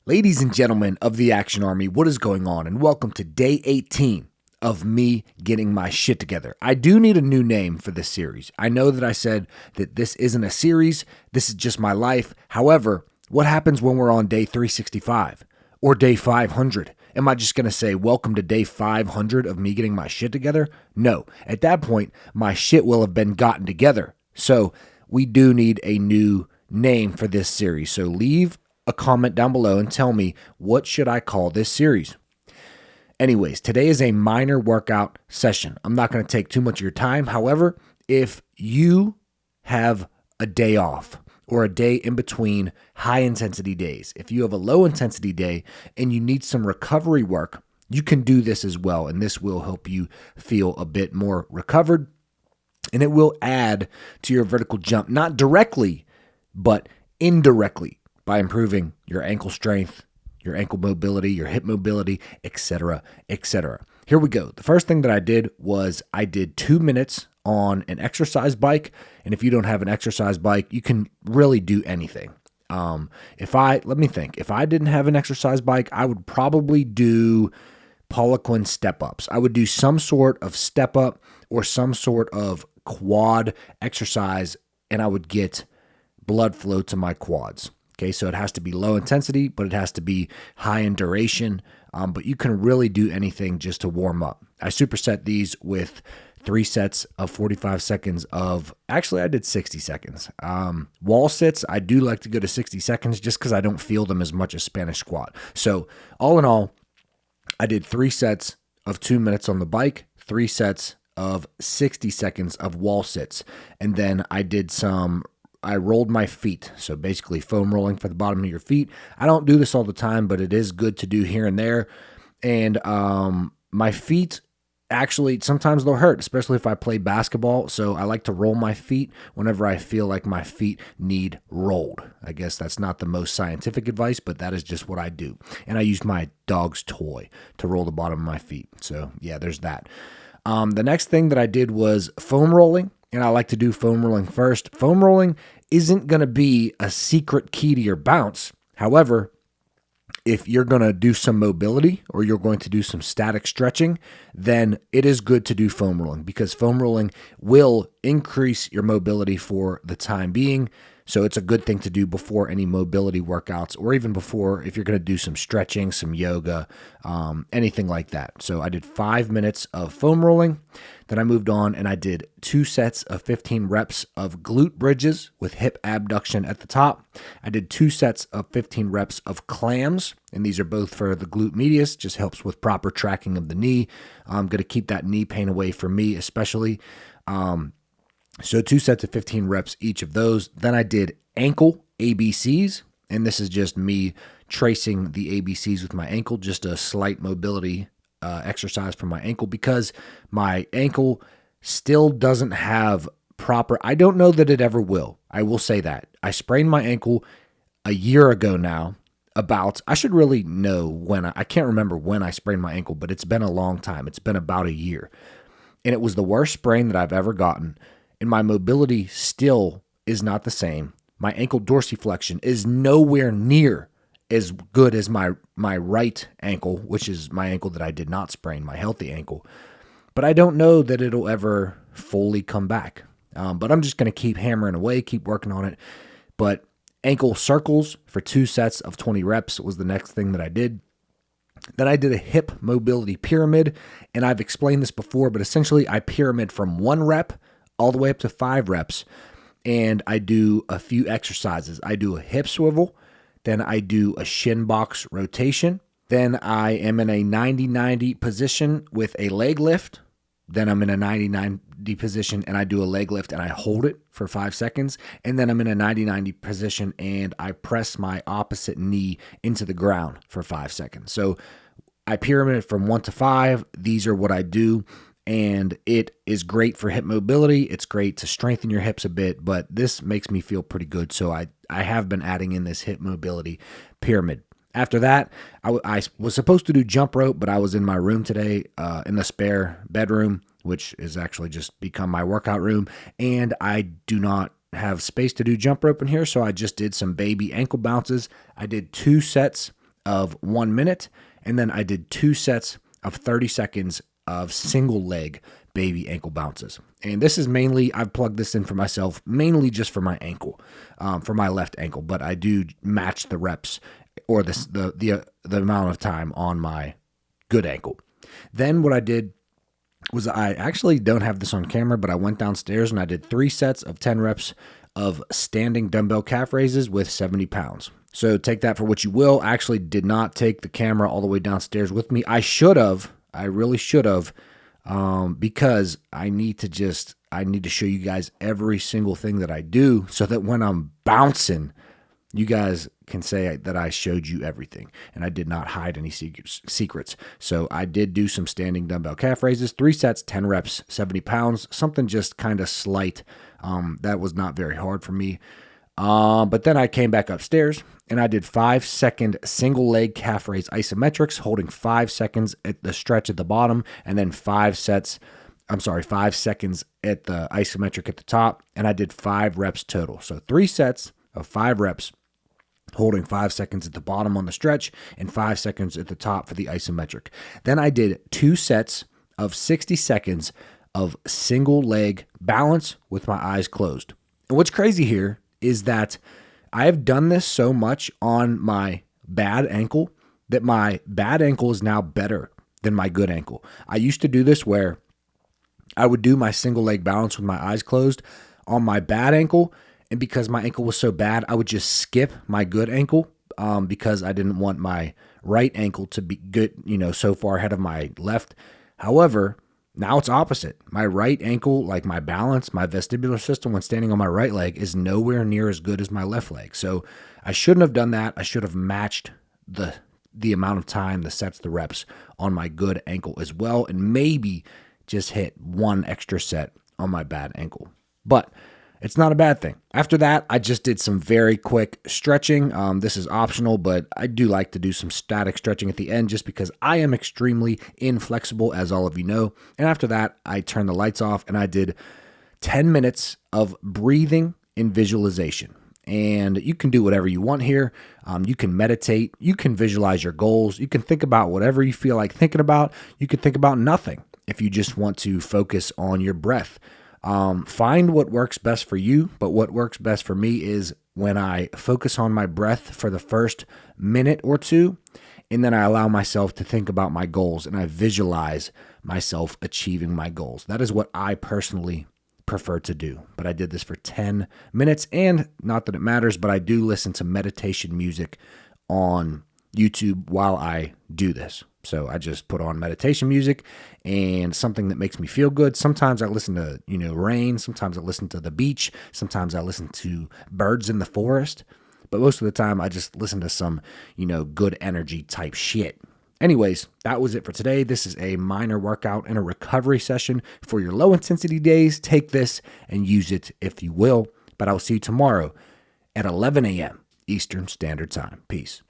Ladies and gentlemen of the Action Army, what is going on? And welcome to day 18 of me getting my shit together. I do need a new name for this series. I know that I said that this isn't a series, this is just my life. However, what happens when we're on day 365 or day 500? Am I just going to say, welcome to day 500 of me getting my shit together? No. At that point, my shit will have been gotten together. So we do need a new name for this series. So leave a comment down below and tell me, what should I call this series? Anyways, today is a minor workout session. I'm not going to take too much of your time. However, if you have a day off or a day in between high intensity days, if you have a low intensity day and you need some recovery work, you can do this as well. And this will help you feel a bit more recovered. And it will add to your vertical jump, not directly, but indirectly, by improving your ankle strength, your ankle mobility, your hip mobility, etc., etc. Here we go. The first thing that I did was I did 2 minutes on an exercise bike. And if you don't have an exercise bike, you can really do anything. Let me think. If I didn't have an exercise bike, I would probably do Poliquin step-ups. I would do some sort of step-up or some sort of quad exercise, and I would get blood flow to my quads. Okay, so it has to be low intensity, but it has to be high in duration. But you can really do anything just to warm up. I superset these with 3 sets of 45 seconds of, actually I did 60 seconds. Wall sits, I do like to go to 60 seconds just because I don't feel them as much as Spanish squat. So all in all, I did 3 sets of 2 minutes on the bike, 3 sets of 60 seconds of wall sits. And then I rolled my feet. So basically foam rolling for the bottom of your feet. I don't do this all the time, but it is good to do here and there. And my feet, actually, sometimes they'll hurt, especially if I play basketball. So I like to roll my feet whenever I feel like my feet need rolled. I guess that's not the most scientific advice, but that is just what I do. And I use my dog's toy to roll the bottom of my feet. So yeah, there's that. The next thing that I did was foam rolling. And I like to do foam rolling first. Foam rolling isn't going to be a secret key to your bounce. However, if you're going to do some mobility or you're going to do some static stretching, then it is good to do foam rolling because foam rolling will increase your mobility for the time being. So it's a good thing to do before any mobility workouts or even before if you're going to do some stretching, some yoga, anything like that. So I did 5 minutes of foam rolling. Then I moved on and I did 2 sets of 15 reps of glute bridges with hip abduction at the top. I did 2 sets of 15 reps of clams, and these are both for the glute medius, just helps with proper tracking of the knee. I'm going to keep that knee pain away from me especially. So 2 sets of 15 reps each of those. Then I did ankle ABCs, and this is just me tracing the ABCs with my ankle, just a slight mobility exercise for my ankle because my ankle still doesn't have proper, I don't know that it ever will. I will say that. I sprained my ankle a year ago now I should really know when, I can't remember when I sprained my ankle, but it's been a long time. It's been about a year. And it was the worst sprain that I've ever gotten. And my mobility still is not the same. My ankle dorsiflexion is nowhere near as good as my right ankle, which is my ankle that I did not sprain, my healthy ankle. But I don't know that it'll ever fully come back. But I'm just going to keep hammering away, keep working on it. But ankle circles for 2 sets of 20 reps was the next thing that I did. Then I did a hip mobility pyramid, and I've explained this before, but essentially I pyramid from 1 rep all the way up to 5 reps, and I do a few exercises. I do a hip swivel, then I do a shin box rotation, then I am in a 90-90 position with a leg lift, then I'm in a 90-90 position and I do a leg lift and I hold it for 5 seconds, and then I'm in a 90-90 position and I press my opposite knee into the ground for 5 seconds. So I pyramid from 1 to 5. These are what I do. And it is great for hip mobility. It's great to strengthen your hips a bit, but this makes me feel pretty good. So I have been adding in this hip mobility pyramid. After that, I was supposed to do jump rope, but I was in my room today in the spare bedroom, which is actually just become my workout room. And I do not have space to do jump rope in here, so I just did some baby ankle bounces. I did 2 sets of 1 minute, and then I did 2 sets of 30 seconds of single leg baby ankle bounces. And this is mainly, I've plugged this in for myself, mainly just for my ankle, for my left ankle, but I do match the reps or the amount of time on my good ankle. Then what I did was, I actually don't have this on camera, but I went downstairs and I did 3 sets of 10 reps of standing dumbbell calf raises with 70 pounds. So take that for what you will. I actually did not take the camera all the way downstairs with me. I should have. I really should have, because I need to show you guys every single thing that I do so that when I'm bouncing, you guys can say that I showed you everything and I did not hide any secrets. So I did do some standing dumbbell calf raises, 3 sets, 10 reps, 70 pounds, something just kind of slight. That was not very hard for me. But then I came back upstairs and I did 5-second single leg calf raise isometrics, holding 5 seconds at the stretch at the bottom, and then 5 seconds at the isometric at the top. And I did 5 reps total. So 3 sets of 5 reps, holding 5 seconds at the bottom on the stretch and 5 seconds at the top for the isometric. Then I did 2 sets of 60 seconds of single leg balance with my eyes closed. And what's crazy here is that I have done this so much on my bad ankle that my bad ankle is now better than my good ankle. I used to do this where I would do my single leg balance with my eyes closed on my bad ankle, and because my ankle was so bad, I would just skip my good ankle because I didn't want my right ankle to be good, so far ahead of my left. However, now it's opposite. My right ankle, like my balance, my vestibular system when standing on my right leg, is nowhere near as good as my left leg. So I shouldn't have done that. I should have matched the amount of time, the sets, the reps on my good ankle as well, and maybe just hit 1 extra set on my bad ankle. But it's not a bad thing. After that, I just did some very quick stretching. This is optional, but I do like to do some static stretching at the end just because I am extremely inflexible, as all of you know. And after that, I turned the lights off and I did 10 minutes of breathing and visualization. And you can do whatever you want here. You can meditate. You can visualize your goals. You can think about whatever you feel like thinking about. You can think about nothing if you just want to focus on your breath. Find what works best for you, but what works best for me is when I focus on my breath for the first minute or two, and then I allow myself to think about my goals and I visualize myself achieving my goals. That is what I personally prefer to do. But I did this for 10 minutes, and not that it matters, but I do listen to meditation music on YouTube while I do this. So I just put on meditation music and something that makes me feel good. Sometimes I listen to, rain. Sometimes I listen to the beach. Sometimes I listen to birds in the forest. But most of the time I just listen to some, good energy type shit. Anyways, that was it for today. This is a minor workout and a recovery session for your low intensity days. Take this and use it if you will. But I'll see you tomorrow at 11 a.m. Eastern Standard Time. Peace.